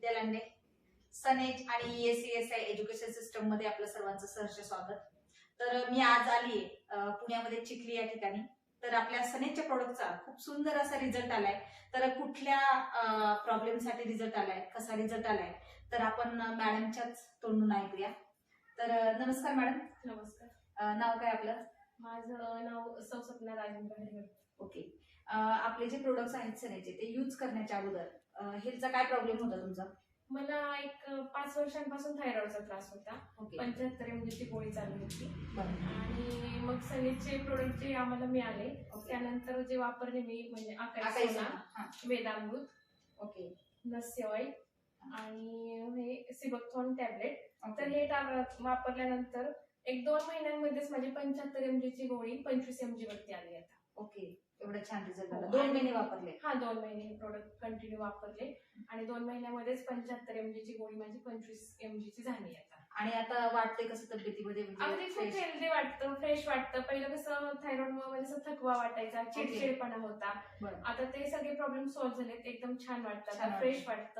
विद्यालंडे. सनेज आणि ESCSI education system मध्ये आपलं सर्वांचं सहर्ष स्वागत. तर मी आज आलीये पुण्यामध्ये चिखली या ठिकाणी. तर आपल्या सनेजच्या प्रोडक्टचा खूप सुंदर असा रिझल्ट आलाय. तर कुठल्या प्रॉब्लेम साठी रिझल्ट आलाय, कसा रिझल्ट आलाय, तर आपण मॅडमच्याच तोंडून ऐकूया. तर नमस्कार मॅडम. नमस्कार. नाव काय आपलं? माझं नाव सौसपना राजेंद्र हरिहर. ओके. आपले जे प्रोडक्ट्स आहेत सनेजचे ते यूज करण्याच्या अगोदर हेल्थचा काय प्रॉब्लेम होता तुमचा? मला एक 5 वर्षांपासून थायरॉइडचा त्रास होता. ओके. 75 एमजीची गोळी चालू होती बरं. आणि मग सनेजचे प्रोडक्ट जे आम्हाला मिळाले ओके. त्यानंतर जे वापरले मी म्हणजे आकाई आकाई सोना. सोना, हां. वेदामृत, ओके. नस्य ऑइल आणि हे सिबकथॉन टॅबलेट. तर ओके. हे वापरल्यानंतर 1-2 महिन्यांमध्येच माझी 75 एमजीची गोळी 25 एमजी वरती आली आता. ओके. एवढा छान रिझल्ट आला. हो. 2 महिने वापरले? हा, 2 महिने हे प्रोडक्ट कंटिन्यू वापरले आणि 2 महिन्यामध्येच 75 एमजीची गोळी माझी 25 एमजीची झाली आता. आणि आता वाटते कसं तब्येतीमध्ये? अगदी खूप fresh? हेल्दी वाटतं, फ्रेश वाटतं. पहिलं कसं थायरॉइड मुळे असं थकवा वाटायचा, चिडचिडपणा होता. बरं. आता ते सगळे प्रॉब्लेम सॉल्व्ह झालेत, एकदम छान वाटतं, छान फ्रेश वाटतं.